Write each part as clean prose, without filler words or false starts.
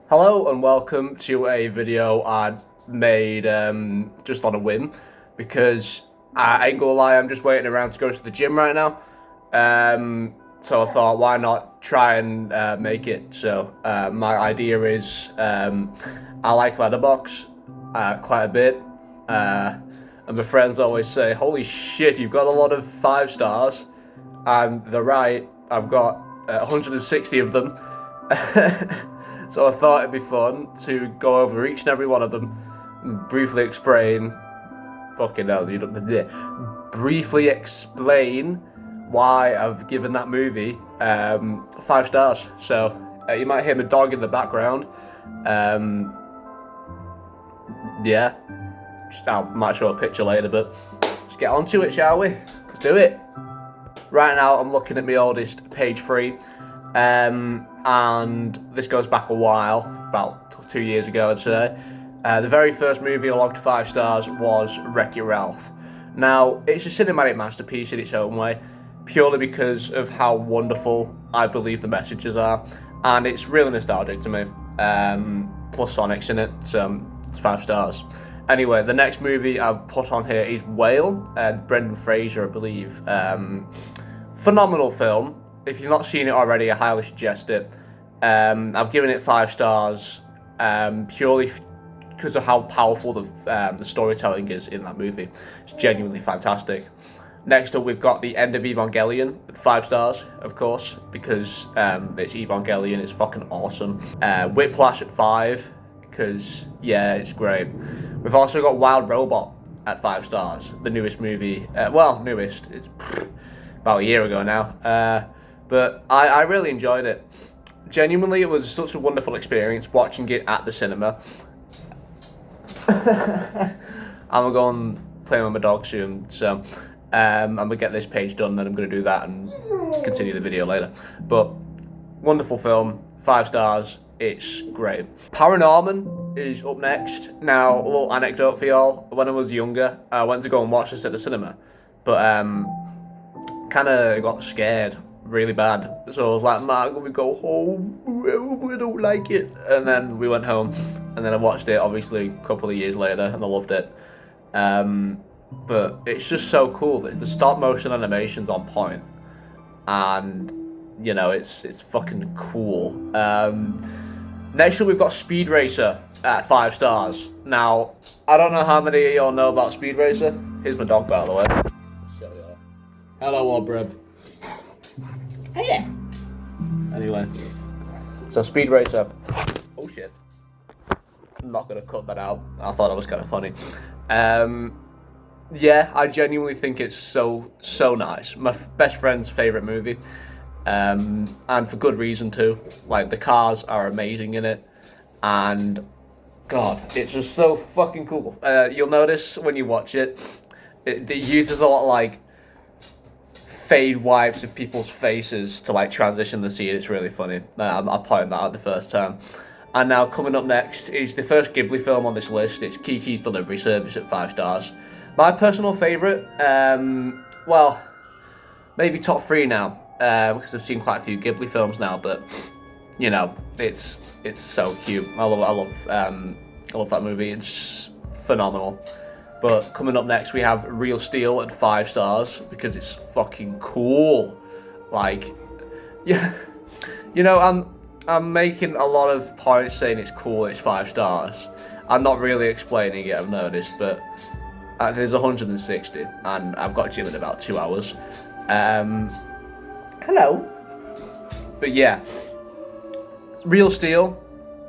Hello and welcome to a video I made just on a whim because I ain't gonna lie, I'm just waiting around to go to the gym right now. So I thought, why not try and make it? So my idea is I like Letterboxd quite a bit, and my friends always say, "Holy shit, you've got a lot of 5 stars," and they're right. I've got 160 of them. So I thought it'd be fun to go over each and every one of them and briefly explain. Fucking hell, you don't. Briefly explain why I've given that movie 5 stars. So you might hear my dog in the background. Yeah, I might show a picture later, but let's get on to it, shall we? Let's do it. Right now, I'm looking at my oldest, page 3. And this goes back a while, about 2 years ago, I'd say. The very first movie I logged 5 stars was Wreck-It Ralph. Now, it's a cinematic masterpiece in its own way, purely because of how wonderful I believe the messages are, and it's really nostalgic to me. Plus Sonic's in it, so it's 5 stars. Anyway, the next movie I've put on here is Whale, Brendan Fraser, I believe. Phenomenal film. If you've not seen it already, I highly suggest it. I've given it 5 stars purely because of how powerful the storytelling is in that movie. It's genuinely fantastic. Next up, we've got The End of Evangelion at 5 stars, of course, because it's Evangelion, it's fucking awesome. Whiplash at 5, because, yeah, it's great. We've also got Wild Robot at 5 stars, the newest movie. Newest, it's about a year ago now. But I really enjoyed it. Genuinely, it was such a wonderful experience watching it at the cinema. I'm going to play with my dog soon, so I'm going to get this page done, then I'm going to do that and continue the video later. But wonderful film, 5 stars, it's great. Paranorman is up next. Now, a little anecdote for y'all. When I was younger, I went to go and watch this at the cinema, but kind of got scared really bad. So I was like, Mark, we go home, we don't like it. And then we went home, and then I watched it obviously a couple of years later, and I loved it. But it's just so cool. The stop motion animation's on point, and you know, it's fucking cool. Next up, we've got Speed Racer at 5 stars. Now, I don't know how many of y'all know about Speed Racer. Here's my dog, by the way. Show y'all. Hello, Obreb. Hey. Anyway, so Speed Racer. Oh shit. I'm not gonna cut that out. I thought it was kind of funny. Yeah, I genuinely think it's so nice. My best friend's favorite movie, and for good reason too. Like, the cars are amazing in it, and God, it's just so fucking cool. You'll notice when you watch it, it uses a lot of like fade wipes of people's faces to like transition the scene. It's really funny. I pointed that out the first time. And now coming up next is the first Ghibli film on this list. It's Kiki's Delivery Service at 5 stars. My personal favourite, well, maybe top 3 now, because I've seen quite a few Ghibli films now. But you know, it's so cute. I love that movie. It's phenomenal. But coming up next, we have Real Steel at 5 stars because it's fucking cool. Like, yeah, you know, I'm making a lot of points saying it's cool, it's 5 stars. I'm not really explaining it, I've noticed, but there's 160, and I've got gym in about 2 hours. Hello. But yeah, Real Steel,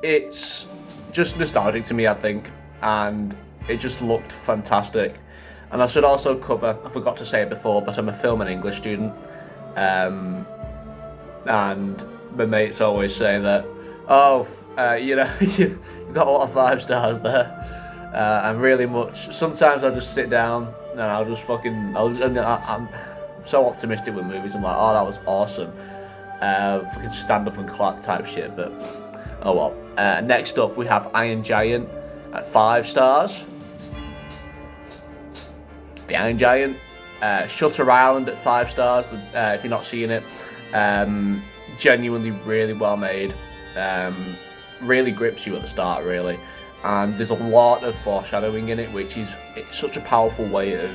it's just nostalgic to me, I think, and it just looked fantastic. And I should also cover, I forgot to say it before, but I'm a film and English student. And my mates always say that, oh, you know, you've got a lot of 5 stars there. And really much, sometimes I'll just sit down and I'm so optimistic with movies. I'm like, oh, that was awesome. Fucking stand up and clap type shit, but oh well. Next up, we have Iron Giant at 5 stars. The Iron Giant. Shutter Island at 5 stars, if you're not seeing it. Genuinely really well made. really grips you at the start, really. And there's a lot of foreshadowing in it, which is it's such a powerful way of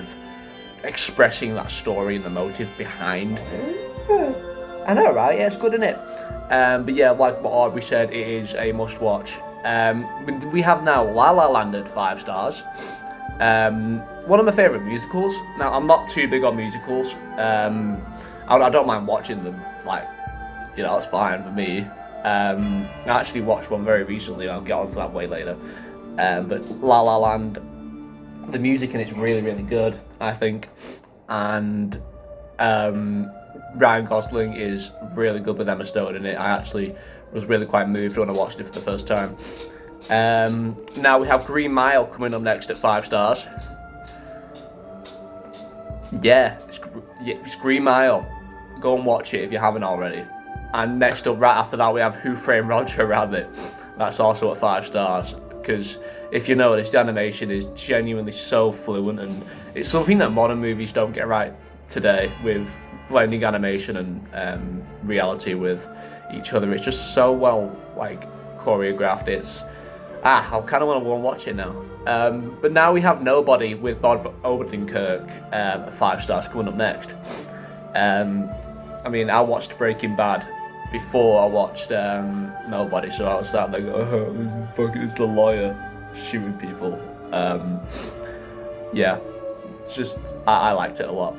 expressing that story and the motive behind. I know, right? Yeah, it's good, isn't it? But yeah, like what Aubrey said, it is a must-watch. We have now La La Land at 5 stars. One of my favourite musicals. Now, I'm not too big on musicals. I don't mind watching them. Like, you know, that's fine for me. I actually watched one very recently. I'll get onto that way later. But La La Land, the music in it's really, really good, I think. And Ryan Gosling is really good with Emma Stone in it. I actually was really quite moved when I watched it for the first time. Now we have Green Mile coming up next at 5 stars. Yeah, it's Green Mile. Go and watch it if you haven't already. And next up, right after that, we have Who Framed Roger Rabbit. That's also at 5 stars. Because if you notice, the animation is genuinely so fluent, and it's something that modern movies don't get right today, with blending animation and reality with each other. It's just so well choreographed. I kind of want to go and watch it now. But now we have Nobody with Bob Odenkirk at 5 stars coming up next. I mean, I watched Breaking Bad before I watched Nobody, so I was sat there going, oh, it's the lawyer shooting people. Yeah, it's just, I liked it a lot.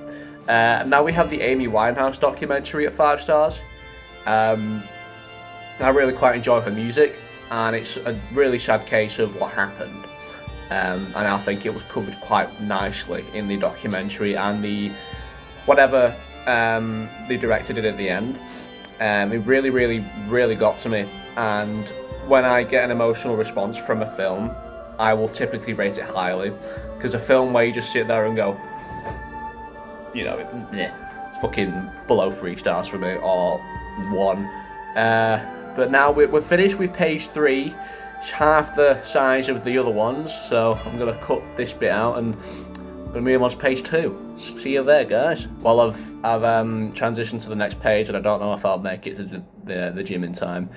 Now we have the Amy Winehouse documentary at 5 stars. I really quite enjoy her music, and it's a really sad case of what happened. And I think it was covered quite nicely in the documentary, and whatever they directed it at the end. It really, really, really got to me. And when I get an emotional response from a film, I will typically rate it highly. Because a film where you just sit there and go, you know, it's fucking below 3 stars for me, or 1. But now we're finished with page 3. It's half the size of the other ones, so I'm going to cut this bit out and I'm going to move on to page 2. See you there, guys. Well, I've transitioned to the next page, and I don't know if I'll make it to the gym in time.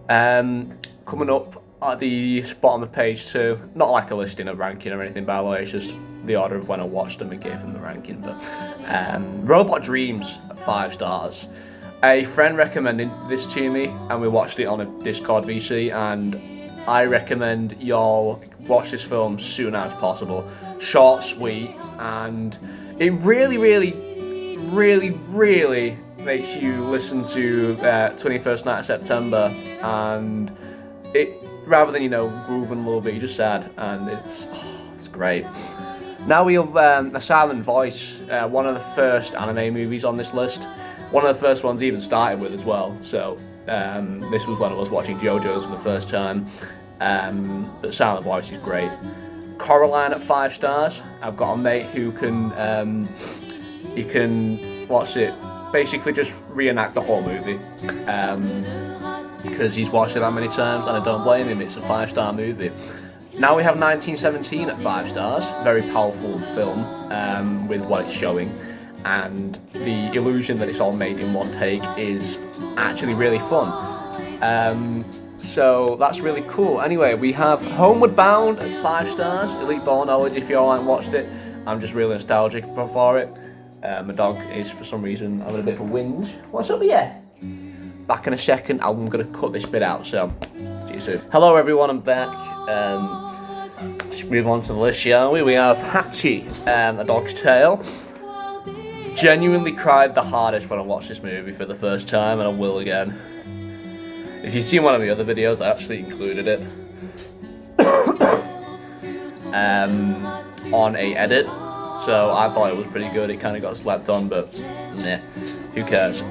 Coming up at the bottom of page 2, not like a listing of ranking or anything, by the way, it's just the order of when I watched them and gave them the ranking. But Robot Dreams at 5 stars. A friend recommended this to me, and we watched it on a Discord VC, and I recommend y'all watch this film soon as possible. Short, sweet, and it really, really, really, really makes you listen to 21st Night of September, and it, rather than, you know, grooving a little bit, you're just sad, and it's great. Now we have A Silent Voice, one of the first anime movies on this list. One of the first ones even started with as well, so this was when I was watching JoJo's for the first time. But Silent Voice is great. Coraline at 5 stars. I've got a mate who can, basically just reenact the whole movie. Because he's watched it that many times, and I don't blame him, it's a 5-star movie. Now we have 1917 at 5 stars. Very powerful film with what it's showing. And the illusion that it's all made in one take is actually really fun. So that's really cool. Anyway, we have Homeward Bound at 5 stars. Elite Ball Knowledge, if you all haven't watched it. I'm just really nostalgic for it. My dog is, for some reason, having a bit of a whinge. What's up, yeah? Back in a second. I'm going to cut this bit out, so see you soon. Hello everyone, I'm back. Let's move on to the list, shall we? We have Hachi, A Dog's Tale. Genuinely cried the hardest when I watched this movie for the first time, and I will again. If you've seen one of the other videos, I actually included it on a edit, so I thought it was pretty good. It kind of got slept on, but nah, who cares?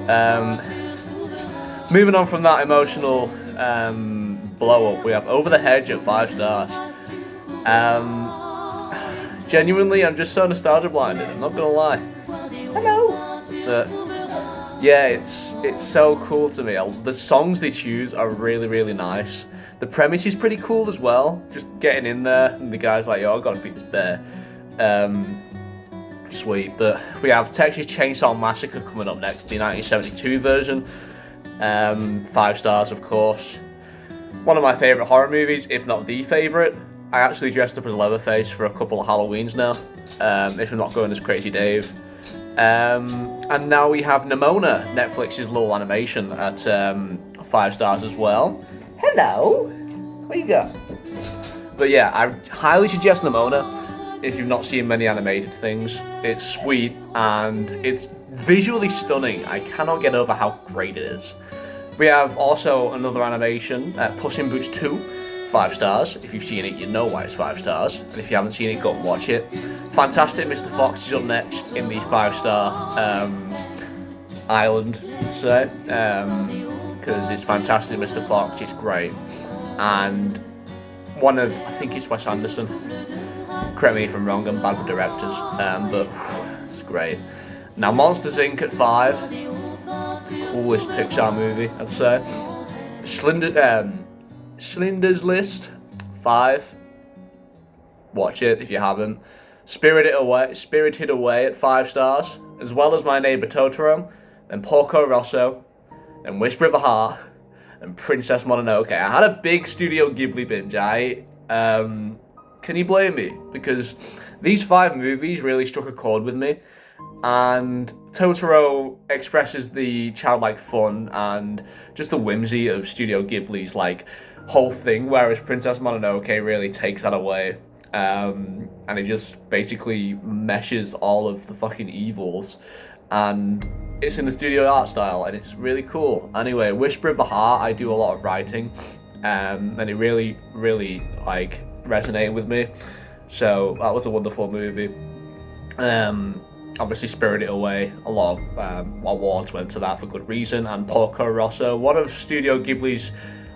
Moving on from that emotional blow up, we have Over the Hedge at 5 stars. Genuinely, I'm just so nostalgia blinded, I'm not gonna lie. Hello! But yeah, it's so cool to me. The songs they choose are really, really nice. The premise is pretty cool as well. Just getting in there, and the guy's like, yo, I've got to feed this bear. Sweet. But we have Texas Chainsaw Massacre coming up next, the 1972 version. 5 stars, of course. One of my favourite horror movies, if not the favourite. I actually dressed up as Leatherface for a couple of Halloweens now, if I'm not going as Crazy Dave. And now we have Nimona, Netflix's little animation, at 5 stars as well. Hello! Where you go? But yeah, I highly suggest Nimona if you've not seen many animated things. It's sweet and it's visually stunning. I cannot get over how great it is. We have also another animation, Puss in Boots 2, 5 stars. If you've seen it, you know why it's 5 stars. And if you haven't seen it, go and watch it. Fantastic Mr. Fox is up next in the 5-star island, I'd say. Because it's Fantastic Mr. Fox, it's great. And one of, I think it's Wes Anderson. Correct me if I'm wrong, I'm bad with directors. But it's great. Now, Monsters Inc. at 5. Coolest Pixar movie, I'd say. Schindler's List, 5. Watch it if you haven't. Spirited Away at 5 stars, as well as My Neighbor Totoro, then Porco Rosso, then Whisper of a Heart, and Princess Mononoke. I had a big Studio Ghibli binge. Can you blame me? Because these 5 movies really struck a chord with me. And Totoro expresses the childlike fun and just the whimsy of Studio Ghibli's like whole thing, whereas Princess Mononoke really takes that away, and it just basically meshes all of the fucking evils, and it's in the studio art style, and it's really cool. Anyway, Whisper of the Heart, I do a lot of writing, and it really like resonated with me, so that was a wonderful movie. Obviously Spirited Away, a lot of awards went to that for good reason, and Porco Rosso, one of Studio Ghibli's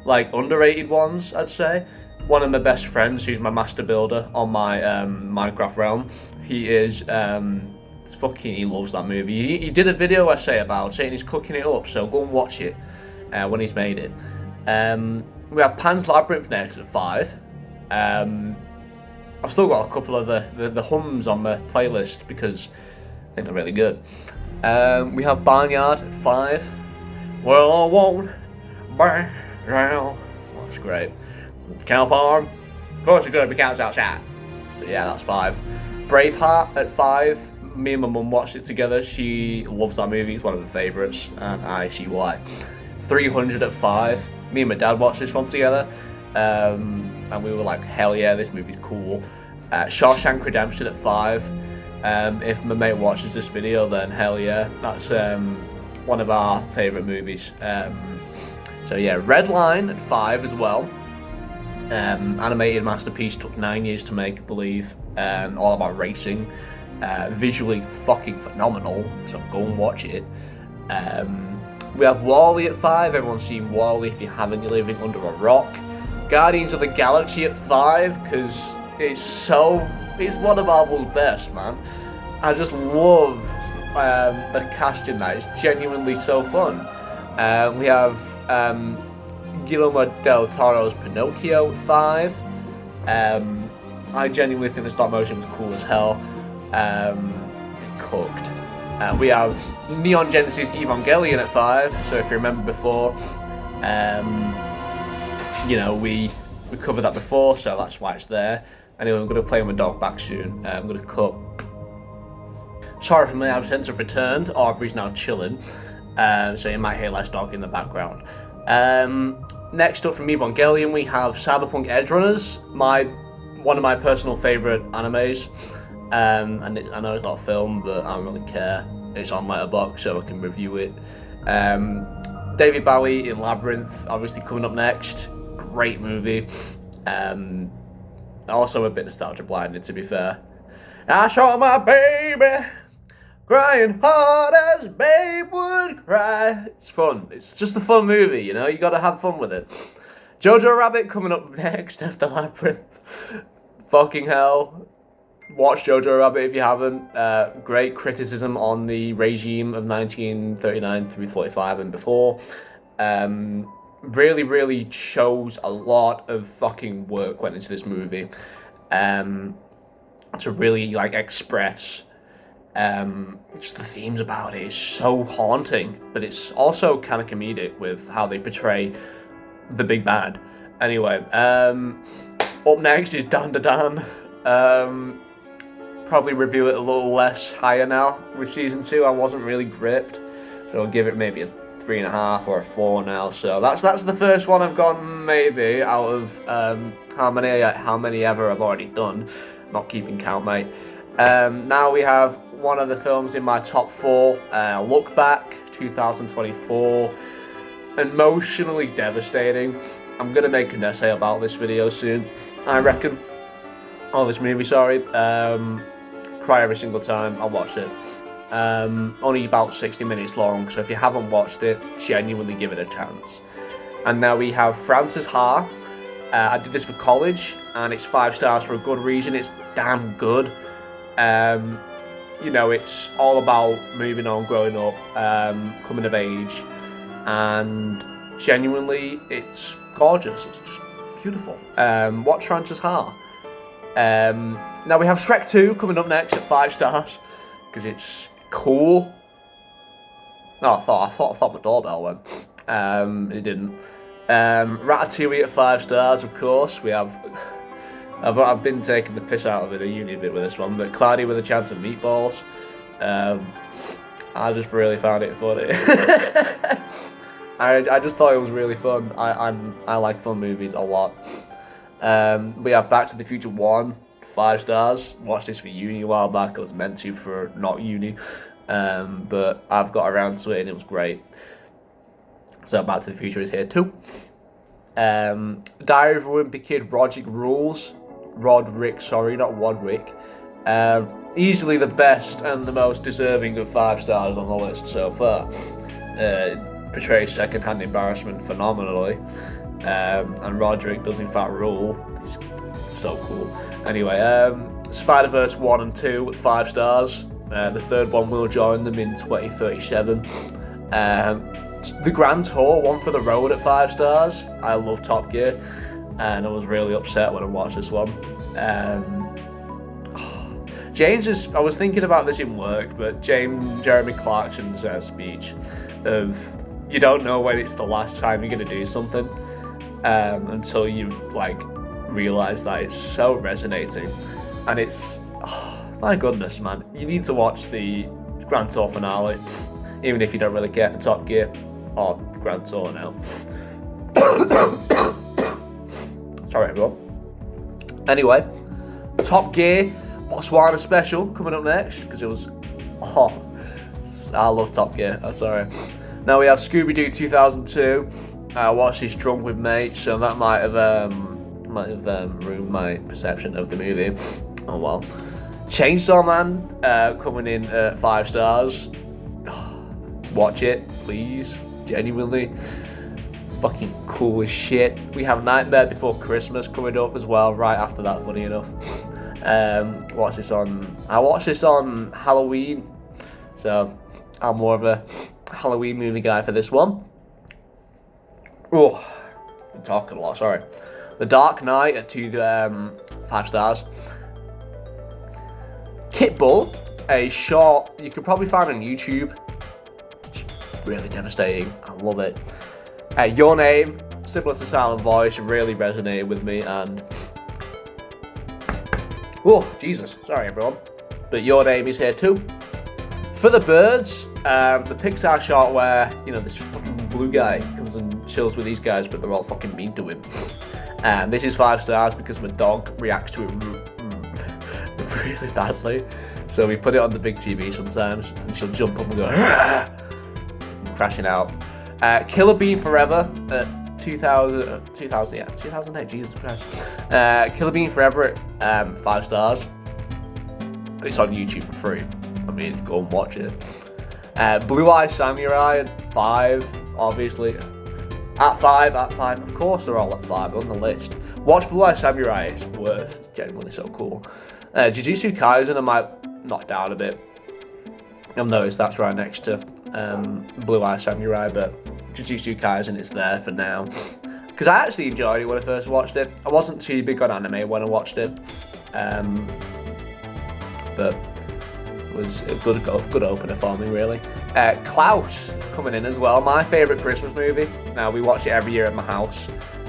like underrated ones, I'd say. One of my best friends, who's my master builder on my Minecraft realm, he is he loves that movie. He did a video essay about it and he's cooking it up, so go and watch it when he's made it. We have Pan's Labyrinth next at 5. I've still got a couple of the hums on my playlist because I think they're really good. We have Barnyard at 5. Well, I won't burn down. That's great. Cow Farm. Of course, it's going to be cows outside. But yeah, that's 5. Braveheart at 5. Me and my mum watched it together. She loves that movie. It's one of her favourites, and I see why. 300 at 5. Me and my dad watched this one together, and we were like, hell yeah, this movie's cool. Shawshank Redemption at 5. If my mate watches this video, then hell yeah, that's one of our favourite movies. So yeah, Red Line at 5 as well. Animated masterpiece, took 9 years to make, I believe. All about racing. Visually fucking phenomenal, so go and watch it. We have WALL-E at 5. Everyone's seen WALL-E. If you haven't, you're living under a rock. Guardians of the Galaxy at 5, because it's one of Marvel's best, man. I just love the cast in that. It's genuinely so fun. We have Guillermo del Toro's Pinocchio at 5. I genuinely think the stop motion was cool as hell. It cooked. We have Neon Genesis Evangelion at 5. So if you remember before, we covered that before, so that's why it's there. Anyway, I'm going to play my dog back soon. I'm going to cut. Sorry for my absence, I've returned. Aubrey's now chilling, so you might hear less dog in the background. Next up from Evangelion, we have Cyberpunk Edgerunners, one of my personal favourite animes. And I know it's not a film, but I don't really care. It's on Letterboxd, so I can review it. David Bowie in Labyrinth, obviously coming up next. Great movie. Also a bit nostalgia blinded, to be fair. I saw my baby crying hard as babe would cry. It's fun. It's just a fun movie, you know. You got to have fun with it. Jojo Rabbit coming up next after Labyrinth. Fucking hell. Watch Jojo Rabbit if you haven't. Great criticism on the regime of 1939 through 45 and before. Really shows a lot of fucking work went into this movie. To really express just the themes about it. It's so haunting, but it's also kind of comedic with how they portray the big bad. Anyway, up next is Dan Da Dan. Probably review it a little less higher now with season 2. I wasn't really gripped, so I'll give it maybe a 3.5 or a 4 now. So that's the first one I've gone maybe out of how many ever I've already done. Not keeping count, mate. Now we have one of the films in my top 4. Look Back, 2024. Emotionally devastating. I'm gonna make an essay about this video soon, I reckon. Oh, this movie, sorry. Cry every single time I watch it. Only about 60 minutes long, so if you haven't watched it, genuinely give it a chance. And now we have Frances Ha. I did this for college, and it's 5 stars for a good reason. It's damn good. You know, it's all about moving on, growing up, coming of age, and genuinely, it's gorgeous. It's just beautiful. Watch Frances Ha. Now we have Shrek 2 coming up next at 5 stars because it's cool. No, I thought my doorbell went. It didn't. Ratatouille at 5 stars, of course. We have. I've been taking the piss out of it a uni bit with this one, but Cloudy with a Chance of Meatballs. I just really found it funny. I just thought it was really fun. I like fun movies a lot. We have Back to the Future 1, 5 stars. Watched this for uni a while back. I was meant to for not uni, but I've got around to it and it was great. So Back to the Future is here too. Diary of a Wimpy Kid, Roderick, sorry, not Wadwick. Easily the best and the most deserving of 5 stars on the list so far. Portrays second-hand embarrassment phenomenally. And Roderick does in fact rule. He's so cool. Anyway, Spider-Verse 1 and 2 at 5 stars. The third one will join them in 2037. The Grand Tour, One for the Road at 5 stars. I love Top Gear, and I was really upset when I watched this one. I was thinking about this in work, but Jeremy Clarkson's speech of you don't know when it's the last time you're going to do something until you like realise that it's so resonating, and it's my goodness, man, you need to watch the Grand Tour finale, even if you don't really care for Top Gear or Grand Tour now. Sorry everyone. Anyway, Top Gear Botswana special coming up next because it was I love Top Gear. I'm sorry. Now we have Scooby-Doo 2002. I watched this drunk with mates, so that might have ruined my perception of the movie. Oh well. Chainsaw Man coming in at 5 stars. Watch it, please. Genuinely. Fucking cool as shit. We have Nightmare Before Christmas coming up as well, right after that, funny enough. I watched this on Halloween, so I'm more of a Halloween movie guy for this one. Oh, I'm talking a lot, sorry. The Dark Knight at 5 stars. Kit Bull, a short you could probably find on YouTube. Really devastating, I love it. Your Name, similar to Silent Voice, really resonated with me, and oh Jesus, sorry everyone, but Your Name is here too. For the Birds, the Pixar short where this fucking blue guy comes and chills with these guys, but they're all fucking mean to him. And this is 5 stars because my dog reacts to it really badly. So we put it on the big TV sometimes, and she'll jump up and go crashing out. Killer Bean Forever at 2008, Jesus Christ. Killer Bean Forever at 5 stars. It's on YouTube for free. I mean, go and watch it. Blue Eye Samurai at 5, obviously. At 5, of course they're all at 5 on the list. Watch Blue Eye Samurai, it's worth, it's genuinely so cool. Jujutsu Kaisen I might knock down a bit. You'll notice that's right next to Blue Eye Samurai, but Jujutsu Kaisen is there for now. Because I actually enjoyed it when I first watched it. I wasn't too big on anime when I watched it. But it was a good opener for me, really. Klaus coming in as well. My favourite Christmas movie. Now, we watch it every year at my house.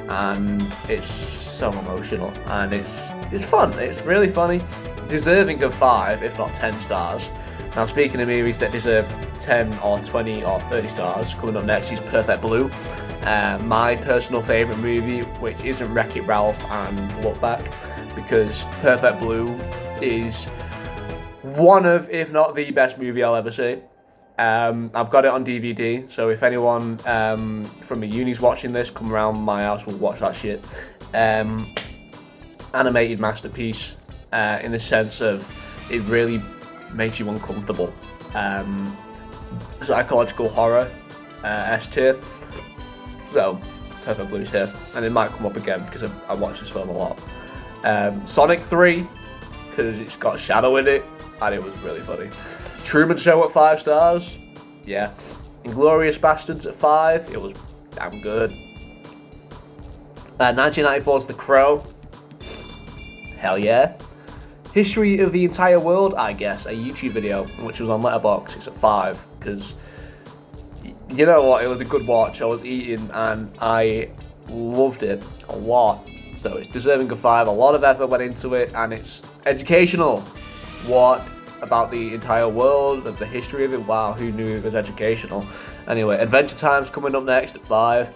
and it's so emotional, and it's fun. It's really funny, deserving of 5, if not 10 stars. Now, speaking of movies that deserve 10 or 20 or 30 stars, coming up next is Perfect Blue. My personal favourite movie, which isn't Wreck-It Ralph and Look Back, because Perfect Blue is one of, if not the best movie I'll ever see. I've got it on DVD, so if anyone from the uni's watching this, come around my house, we'll watch that shit. Animated masterpiece, in the sense of it really makes you uncomfortable. Psychological horror, S tier. So, Perfect Blue's here, and it might come up again because I watch this film a lot. Sonic 3, because it's got Shadow in it, and it was really funny. Truman Show at 5 stars, yeah. Inglourious Bastards at 5, it was damn good. 1994's The Crow, hell yeah. History of the Entire World, I guess, a YouTube video, which was on Letterboxd, it's at 5, because you know what, it was a good watch. I was eating and I loved it a lot, so it's deserving of 5. A lot of effort went into it, and it's educational. What about the entire world, of the history of it? Wow, who knew it was educational? Anyway, Adventure Time's coming up next at 5.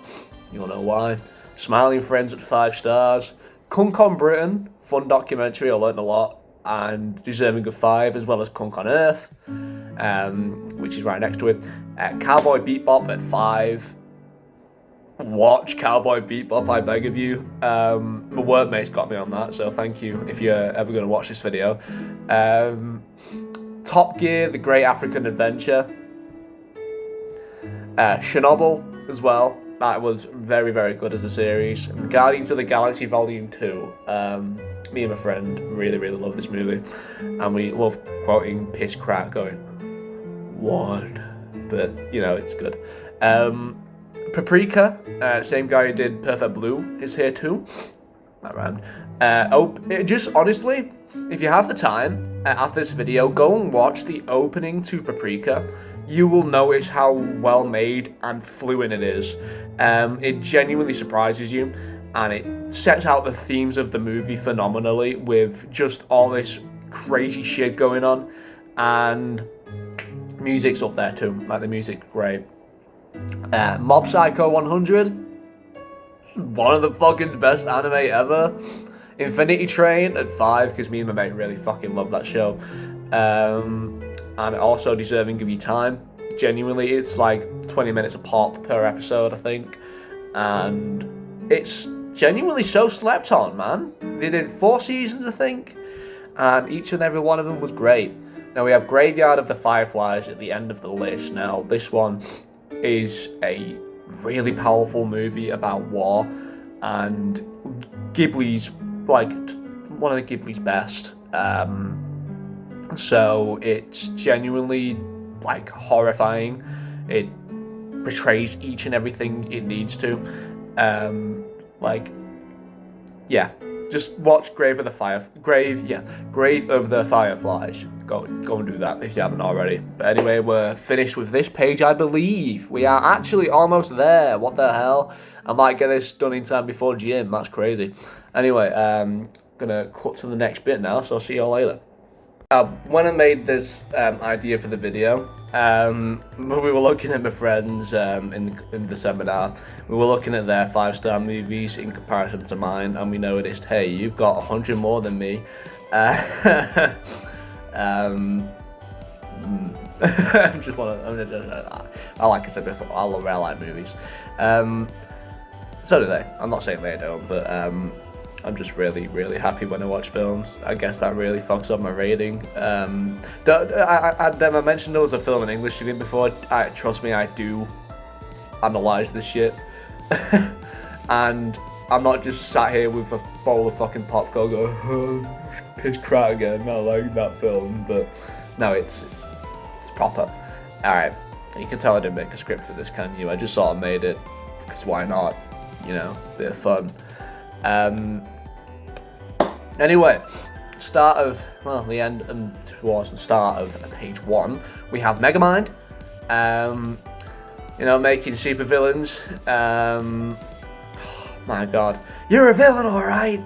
You'll know why. Smiling Friends at 5 stars. Kunk on Britain, fun documentary, I learned a lot, and deserving of 5, as well as Kunk on Earth, which is right next to it. Cowboy Bebop at 5. Watch Cowboy Bebop, I beg of you. My workmate's got me on that, so thank you if you're ever going to watch this video. Top Gear, The Great African Adventure. Chernobyl as well. That was very, very good as a series. And Guardians of the Galaxy Volume 2. Me and my friend really, really love this movie. And we love quoting Piss Crack going, what? But, you know, it's good. Paprika, same guy who did Perfect Blue, is here too. That rhymed. Just honestly, if you have the time after this video, go and watch the opening to Paprika. You will notice how well made and fluent it is. It genuinely surprises you, and it sets out the themes of the movie phenomenally with just all this crazy shit going on, and music's up there too. Like, the music's great. Mob Psycho 100, one of the fucking best anime ever. Infinity Train at 5, because me and my mate really fucking love that show. And also deserving of your time. Genuinely, it's like 20 minutes a pop per episode, I think. And it's genuinely so slept on, man. They did 4 seasons, I think. And each and every one of them was great. Now we have Graveyard of the Fireflies at the end of the list. Now this one is a really powerful movie about war, and Ghibli's like one of the Ghibli's best. So it's genuinely like horrifying. It portrays each and everything it needs to. Just watch Grave of the Fireflies. Go and do that if you haven't already. But anyway, we're finished with this page, I believe. We are actually almost there. What the hell? I might get this done in time before gym. That's crazy. Anyway, gonna cut to the next bit now, so I'll see you all later. When I made this idea for the video, we were looking at my friends in the seminar. We were looking at their 5-star movies in comparison to mine, and we noticed, hey, you've got 100 more than me. I like I said before, I like movies. So do they. I'm not saying they don't, but I'm just really, really happy when I watch films. I guess that really fucks up my rating. I mentioned there was a film in English to me before. Trust me, I do analyse this shit. And I'm not just sat here with a bowl of fucking popcorn going, oh, piss crap again, I like that film. But no, it's proper. Alright, you can tell I didn't make a script for this, can you? I just sort of made it, because why not? You know, bit of fun. Anyway, the end and towards the start of page 1, we have Megamind. my god. You're a villain, alright?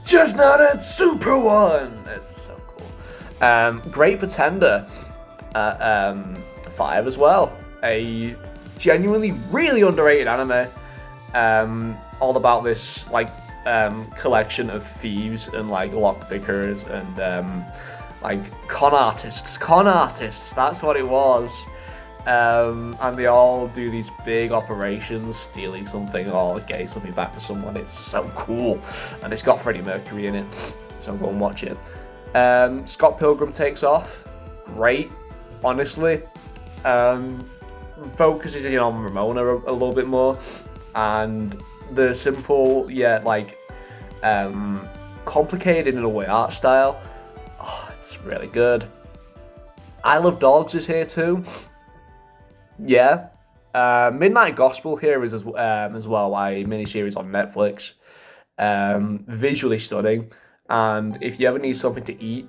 Just not a super one! It's so cool. Great Pretender at 5 as well. A genuinely really underrated anime. All about this like collection of thieves and like lockpickers and like con artists, that's what it was. And they all do these big operations, stealing something or getting something back for someone. It's so cool, and it's got Freddie Mercury in it, so go and watch it. Scott Pilgrim Takes Off, great, honestly. Focuses in on Ramona a little bit more, and the simple yet like complicated in a way art style. Oh, it's really good. I Love Dogs is here too. Yeah. Midnight Gospel here is as well, a miniseries on Netflix. Visually stunning, and if you ever need something to eat,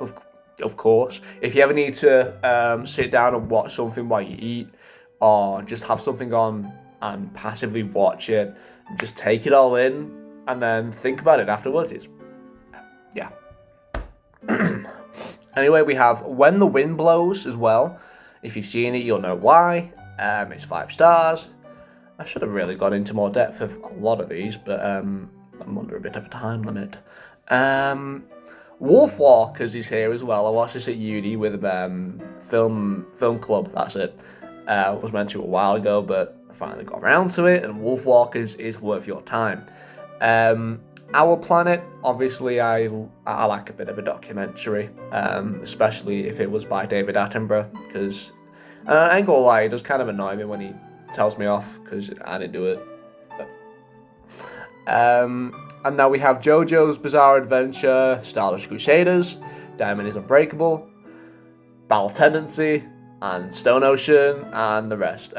of course, if you ever need to sit down and watch something while you eat, or just have something on and passively watch it, just take it all in and then think about it afterwards, it's yeah. Anyway, we have When the Wind Blows as well. If you've seen it, you'll know why. It's 5 stars. I should have really got into more depth of a lot of these, but I'm under a bit of a time limit. Wolfwalkers is here as well. I watched this at uni with film club. That's it. I was meant to a while ago, but I finally got around to it. And Wolfwalkers is worth your time. Our Planet, obviously, I like a bit of a documentary, especially if it was by David Attenborough, because I ain't gonna lie, it does kind of annoy me when he tells me off because I didn't do it. And now we have JoJo's Bizarre Adventure, Stardust Crusaders, Diamond is Unbreakable, Battle Tendency, and Stone Ocean, and the rest.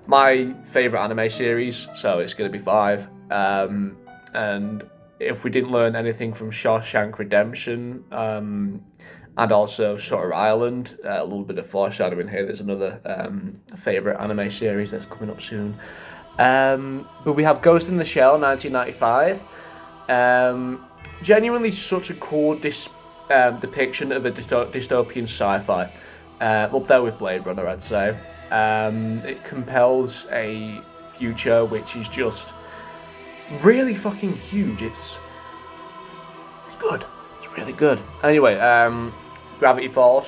My favourite anime series, so it's going to be 5. And if we didn't learn anything from Shawshank Redemption, and also Shutter Island, a little bit of foreshadowing here, there's another favourite anime series that's coming up soon. But we have Ghost in the Shell, 1995. Genuinely such a cool depiction of a dystopian sci-fi. Up there with Blade Runner, I'd say. It compels a future which is just really fucking huge. It's good. It's really good. Anyway, Gravity Falls.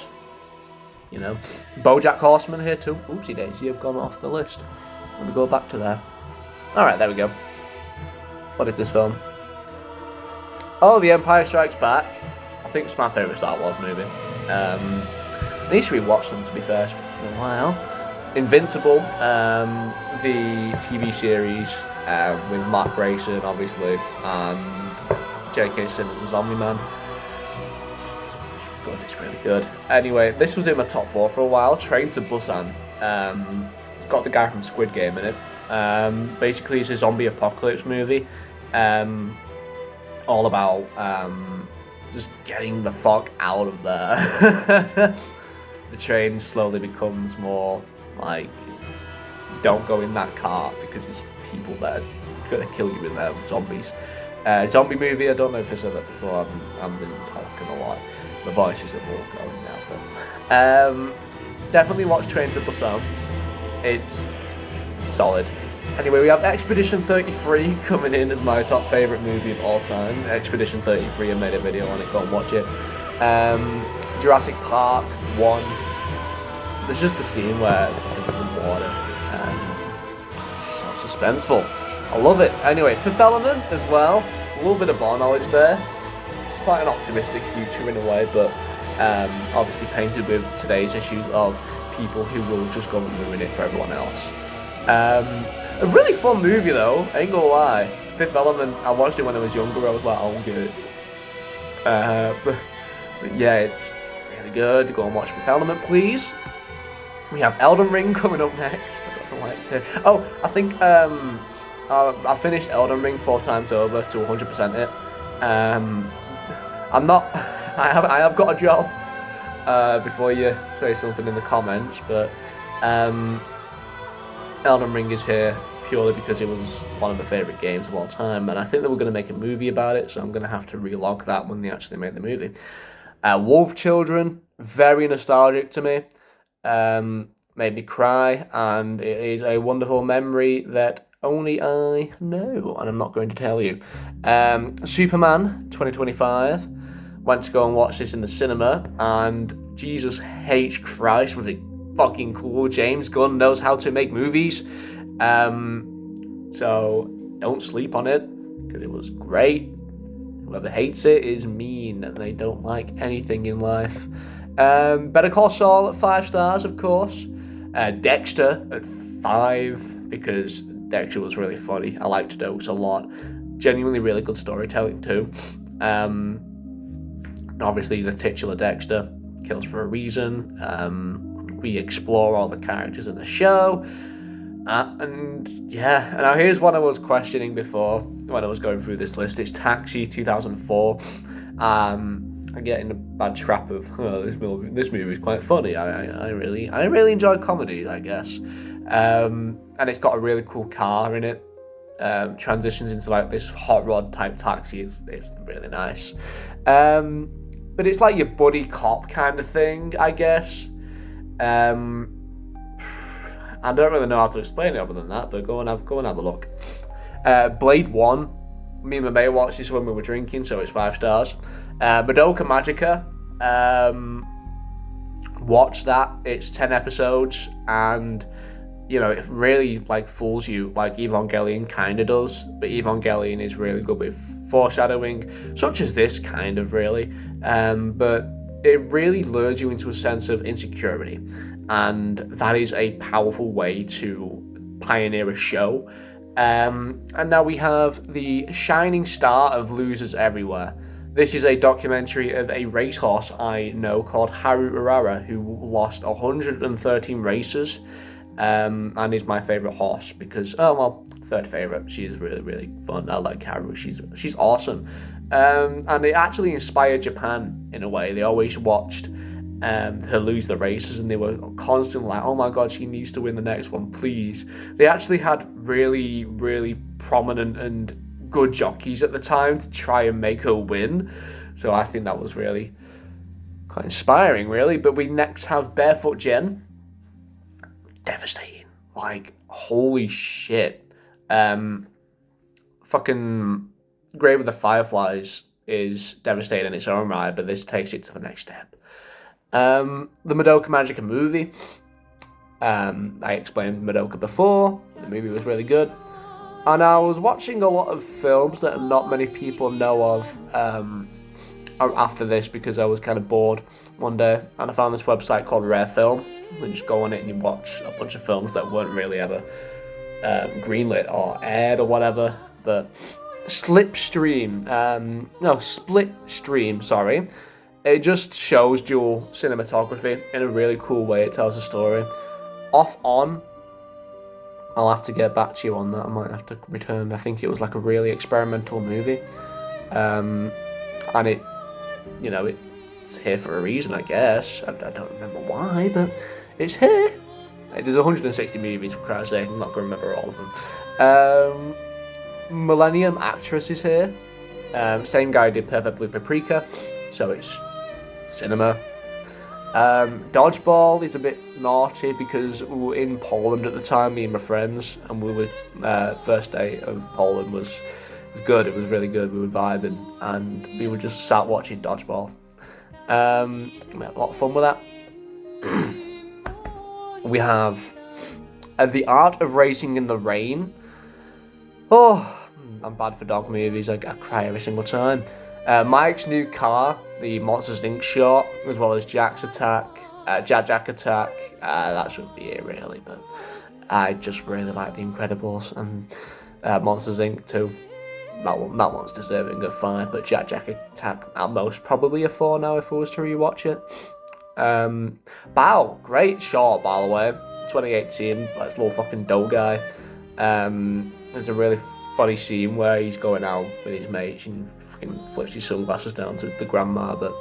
You know, BoJack Horseman here too. Oopsie daisy, I've gone off the list. Let me go back to there. Alright, there we go. What is this film? Oh, The Empire Strikes Back. I think it's my favourite Star Wars movie. I need to rewatch them, to be fair. It's been a while. Invincible, the TV series with Mark Grayson, obviously, and J.K. Simmons as Omni-Man. It's good, it's really good. Anyway, this was in my top 4 for a while. Train to Busan. It's got the guy from Squid Game in it. Basically, it's a zombie apocalypse movie. All about just getting the fuck out of there. The train slowly becomes more like, don't go in that car because there's people that are gonna kill you in there, zombies. Zombie movie, I don't know if I said that before, I've been talking a lot. My voice is a little going now, but definitely watch Train to Busan. It's solid. Anyway, we have Expedition 33 coming in as my top favourite movie of all time. Expedition 33, I made a video on it, go and watch it. Jurassic Park 1. There's just a scene where they're in the water. So suspenseful. I love it. Anyway, Fifth Element as well. A little bit of bar knowledge there. Quite an optimistic future in a way, but obviously painted with today's issues of people who will just go and ruin it for everyone else. A really fun movie though, I ain't gonna lie. Fifth Element, I watched it when I was younger, I was like, oh good. But yeah, it's really good. Go and watch Fifth Element, please. We have Elden Ring coming up next. I don't know why it's here. Oh, I think I finished Elden Ring 4 times over to 100% it. I'm not. I have got a job. Before you say something in the comments, but Elden Ring is here. purely because it was one of my favourite games of all time, and I think they were going to make a movie about it, so I'm going to have to relog that when they actually make the movie. Wolf Children, very nostalgic to me, made me cry, and it is a wonderful memory that only I know, and I'm not going to tell you. Superman 2025, went to go and watch this in the cinema, and Jesus H. Christ, was it fucking cool. James Gunn knows how to make movies. So don't sleep on it, because it was great. Whoever hates it is mean, and they don't like anything in life. Better Call Saul at 5 stars, of course. Dexter at 5, because Dexter was really funny. I liked Dokes a lot. Genuinely really good storytelling too. Obviously the titular Dexter kills for a reason. We explore all the characters in the show. And now here's one I was questioning before when I was going through this list. It's Taxi 2004. I get in a bad trap of this movie is quite funny. I really enjoy comedies, I guess. And it's got a really cool car in it. Transitions into like this hot rod type taxi. It's really nice. But it's like your buddy cop kind of thing, I guess. I don't really know how to explain it other than that, but go and have a look. Blade 1, me and my mate watched this when we were drinking, so it's 5 stars. Madoka Magica, watch that. It's 10 episodes, and it really like fools you, like Evangelion kind of does. But Evangelion is really good with foreshadowing, such as this kind of really. But it really lures you into a sense of insecurity. And that is a powerful way to pioneer a show. And now we have the shining star of losers everywhere. This is a documentary of a racehorse I know called Haru Urara, who lost 113 races, and is my favourite horse because, third favourite. She is really, really fun. I like Haru. She's awesome. And it actually inspired Japan in a way. They always watched her lose the races, and they were constantly like, oh my god, she needs to win the next one, please. They actually had really, really prominent and good jockeys at the time to try and make her win, so I think that was really quite inspiring, really. But we next have Barefoot Gen. Devastating, like holy shit. Fucking Grave of the Fireflies is devastating in its own right, but this takes it to the next step. The Madoka Magica movie. I explained Madoka before. The movie was really good. And I was watching a lot of films that not many people know of after this, because I was kind of bored one day. And I found this website called Rare Film. You just go on it and you watch a bunch of films that weren't really ever greenlit or aired or whatever. But Splitstream, sorry. It just shows dual cinematography in a really cool way. It tells a story. On, I'll have to get back to you on that. I might have to return. I think it was like a really experimental movie. And it, it's here for a reason, I guess. I don't remember why, but it's here. There's 160 movies, for Christ's sake. I'm not going to remember all of them. Millennium Actress is here. Same guy did Perfect Blue Paprika, so it's cinema. Dodgeball is a bit naughty because we were in Poland at the time, me and my friends, and we were first day of Poland was good. It was really good. We were vibing, and we were just sat watching Dodgeball. We had a lot of fun with that. We have The Art of Racing in the Rain. Oh, I'm bad for dog movies. I cry every single time. Mike's New Car, the Monsters Inc. short, as well as Jack Attack. That should be it really, but I just really like The Incredibles and Monsters Inc. too. That one's deserving of 5, but Jack Attack at most probably a 4 now if I was to rewatch it. Bao, great short by the way, 2018. That's little fucking dough guy. There's a really funny scene where he's going out with his mates and fucking flips his sunglasses down to the grandma. But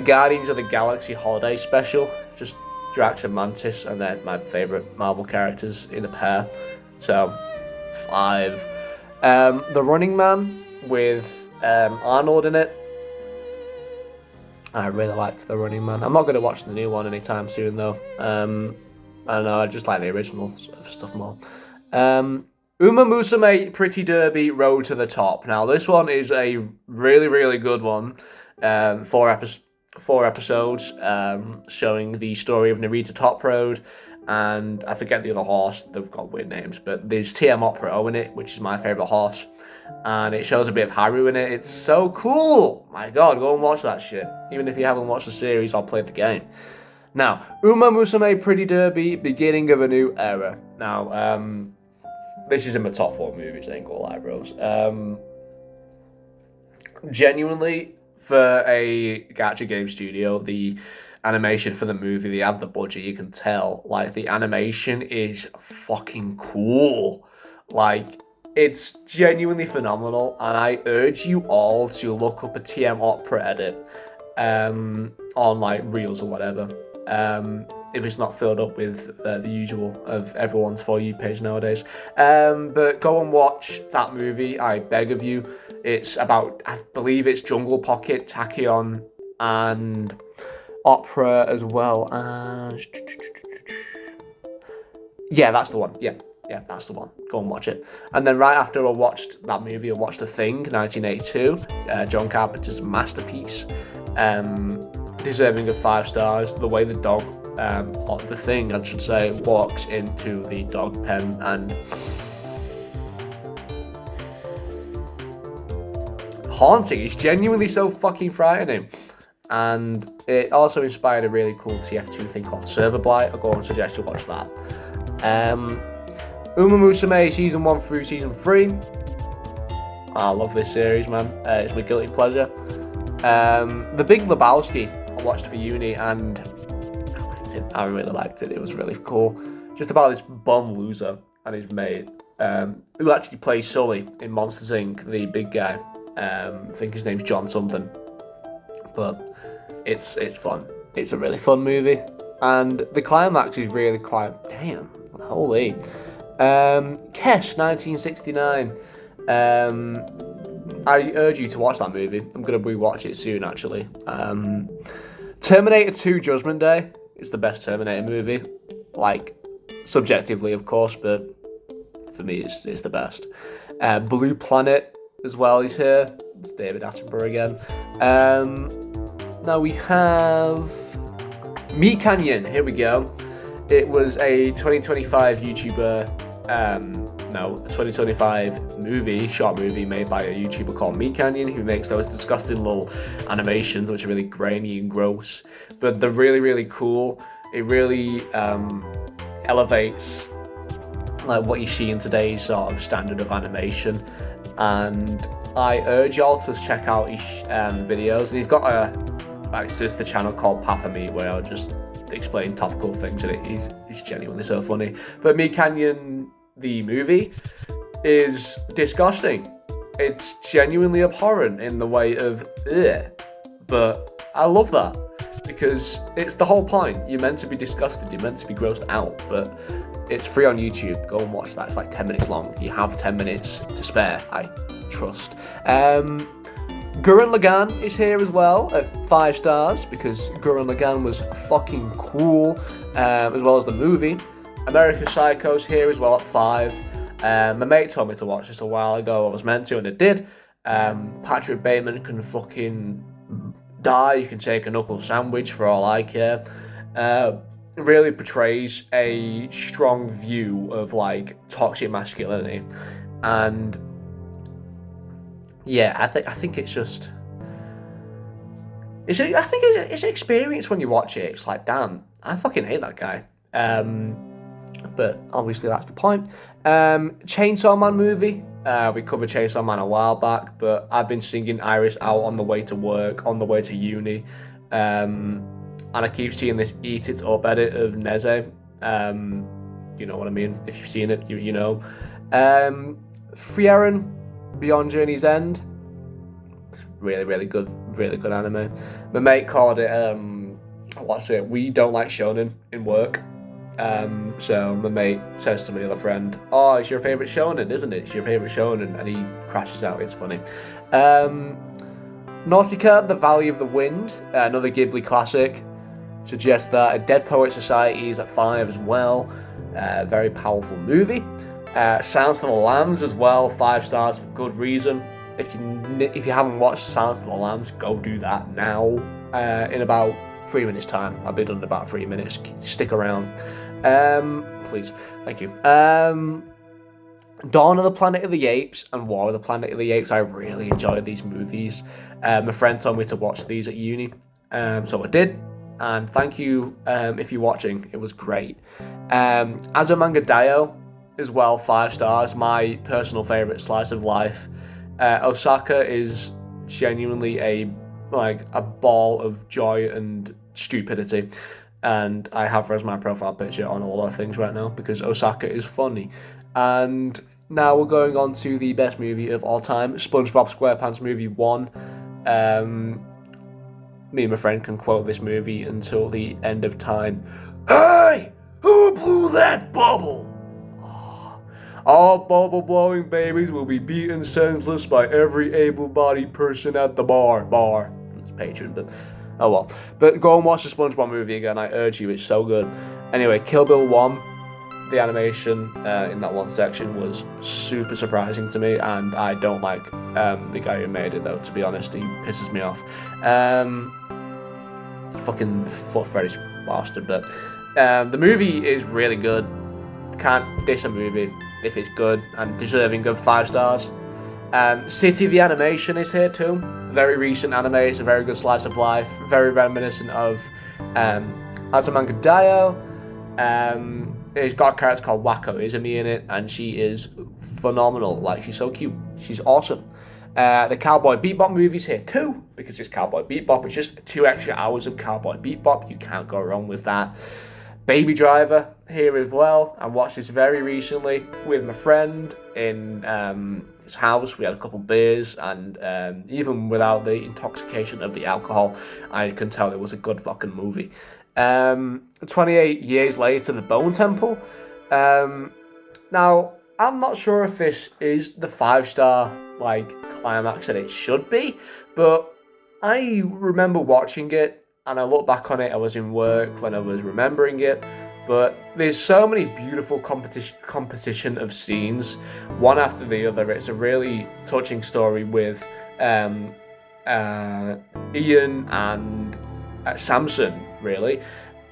Guardians of the Galaxy Holiday Special, just Drax and Mantis, and they're my favourite Marvel characters in a pair. So 5. The Running Man with Arnold in it. I really liked The Running Man. I'm not going to watch the new one anytime soon though. I don't know, I just like the original stuff more. Uma Musume Pretty Derby Road to the Top. Now this one is a really, really good one. 4 episodes showing the story of Narita Top Road, and I forget the other horse, they've got weird names, but there's TM Opera in it, which is my favourite horse, and it shows a bit of Haru in it. It's so cool! My god, go and watch that shit. Even if you haven't watched the series or played the game. Now, Uma Musume Pretty Derby, Beginning of a New Era. Now, this is in my top 4 movies, ain't gonna lie, bros. Genuinely, for a gacha game studio, the animation for the movie, they have the budget, you can tell. Like, the animation is fucking cool. Like, it's genuinely phenomenal, and I urge you all to look up a TM Opera edit on, like, Reels or whatever. If it's not filled up with the usual of everyone's For You page nowadays. But go and watch that movie, I beg of you. It's about, I believe it's Jungle Pocket, Tachyon, and Opera as well as... Yeah, that's the one. Yeah, that's the one. Go and watch it. And then right after I watched that movie, I watched The Thing, 1982, John Carpenter's masterpiece. Deserving of 5 stars. The way the dog, or the thing I should say, walks into the dog pen and haunting. It's genuinely so fucking frightening. And it also inspired a really cool TF2 thing called Server Blight. I'll go and suggest you watch that. Uma Musume season 1 through season 3. I love this series, man. It's my guilty pleasure. The Big Lebowski I watched for uni, and I really liked it. It was really cool. Just about this bum loser and his mate, who actually plays Sully in Monsters Inc., the big guy. I think his name's John something. But it's fun. It's a really fun movie. And the climax is really quite... Damn. Holy. Kesh, 1969. I urge you to watch that movie. I'm going to rewatch it soon, actually. Terminator 2 Judgment Day is the best Terminator movie. Like, subjectively, of course, but for me, it's the best. Blue Planet as well is here. It's David Attenborough again. Now we have Me Canyon. Here we go. It was a 2025 YouTuber... a 2025 short movie made by a YouTuber called Me Canyon, who makes those disgusting little animations which are really grainy and gross, but they're really, really cool. It really elevates like what you see in today's sort of standard of animation, and I urge y'all to check out his videos. And he's got a sister channel called Papa Meat, where I'll just explain topical things, and he's genuinely so funny. But Me Canyon, the movie, is disgusting. It's genuinely abhorrent in the way of ugh. But I love that, because it's the whole point. You're meant to be disgusted, you're meant to be grossed out, but it's free on YouTube. Go and watch that. It's like 10 minutes long. You have 10 minutes to spare, I trust. Gurren Lagann is here as well at 5 stars, because Gurren Lagann was fucking cool, as well as the movie. American Psycho's here as well at 5. My mate told me to watch this a while ago. I was meant to, and I did. Patrick Bateman can fucking die. You can take a knuckle sandwich for all I care. Really portrays a strong view of like toxic masculinity, and yeah, I think it's just it's an experience when you watch it. It's like, damn, I fucking hate that guy. But obviously that's the point. Chainsaw Man movie. We covered Chainsaw Man a while back, but I've been singing Iris out on the way to work, on the way to uni, and I keep seeing this Eat It Up edit of Neze. You know what I mean? If you've seen it, you know. Frieren, Beyond Journey's End. It's really good anime. My mate called it, We Don't Like Shonen in work. So my mate says to my other friend, "Oh, it's your favourite shonen, isn't it? It's your favourite shonen," and he crashes out. It's funny. Nausicaa, The Valley of the Wind, another Ghibli classic. Suggests that A Dead Poet Society is at 5 as well. Very powerful movie. Silence of the Lambs as well, 5 stars for good reason. If you haven't watched Silence of the Lambs, go do that now. In about 3 minutes time. I'll be done in about 3 minutes. Stick around. Please. Thank you. Dawn of the Planet of the Apes and War of the Planet of the Apes. I really enjoyed these movies. My friend told me to watch these at uni. So I did. And thank you if you're watching. It was great. Azumanga Daioh as well, 5 stars. My personal favourite slice of life. Osaka is genuinely a ball of joy and stupidity. And I have her as my profile picture on all our things right now because Osaka is funny. And now we're going on to the best movie of all time, SpongeBob SquarePants Movie 1. Me and my friend can quote this movie until the end of time. Hey! Who blew that bubble? All bubble-blowing babies will be beaten senseless by every able-bodied person at the bar. It's Patreon, but oh well. But go and watch the SpongeBob movie again, I urge you, it's so good. Anyway, Kill Bill 1, the animation in that one section was super surprising to me, and I don't like the guy who made it, though, to be honest. He pisses me off. Fucking Foot Fetish bastard, but the movie is really good. Can't diss a movie if it's good and deserving of 5 stars. City the Animation is here too. Very recent anime. It's a very good slice of life. Very reminiscent of Azumanga Daioh. It's got a character called Wako Izumi in it, and she is phenomenal. Like, she's so cute. She's awesome. The Cowboy Bebop movie's here too, because it's Cowboy Bebop. It's just 2 extra hours of Cowboy Bebop. You can't go wrong with that. Baby Driver here as well. I watched this very recently with my friend in his house. We had a couple beers, and even without the intoxication of the alcohol, I can tell it was a good fucking movie. 28 years later, The Bone Temple. Now, I'm not sure if this is the 5-star climax that it should be, but I remember watching it, and I look back on it. I was in work when I was remembering it, but there's so many beautiful composition of scenes, one after the other. It's a really touching story with Ian and Samson, really.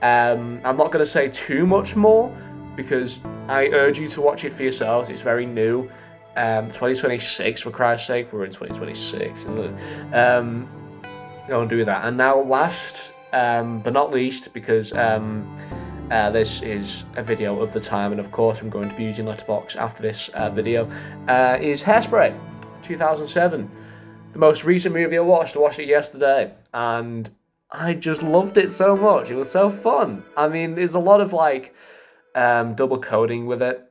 I'm not going to say too much more because I urge you to watch it for yourselves. It's very new. 2026, for Christ's sake. We're in 2026. Go and do that. And now last, but not least, because this is a video of the time, and of course I'm going to be using Letterboxd after this video, is Hairspray, 2007. The most recent movie I watched it yesterday, and I just loved it so much. It was so fun. I mean, there's a lot of double coding with it,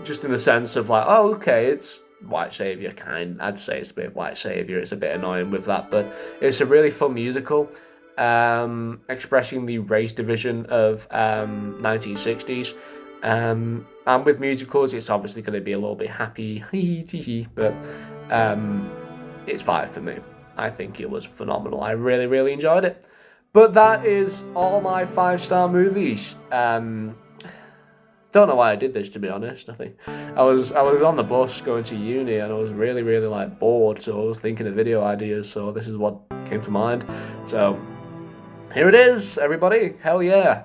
just in the sense of oh, okay, it's white savior kind. I'd say it's a bit white savior. It's a bit annoying with that, but it's a really fun musical, expressing the race division of 1960s. And with musicals, it's obviously going to be a little bit happy, but it's 5 for me. I think it was phenomenal. I really, really enjoyed it. But that is all my 5-star movies. Don't know why I did this, to be honest. I think I was on the bus going to uni, and I was really, really bored. So I was thinking of video ideas. So this is what came to mind. So here it is, everybody. Hell yeah.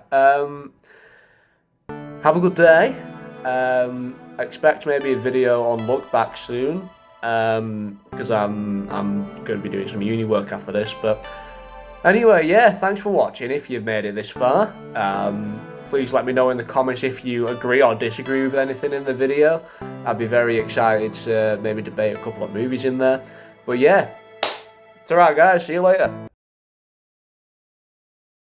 Have a good day. I expect maybe a video on Look Back soon, because I'm going to be doing some uni work after this. But anyway, yeah, thanks for watching. If you've made it this far, please let me know in the comments if you agree or disagree with anything in the video. I'd be very excited to maybe debate a couple of movies in there. But yeah, it's alright guys, see you later.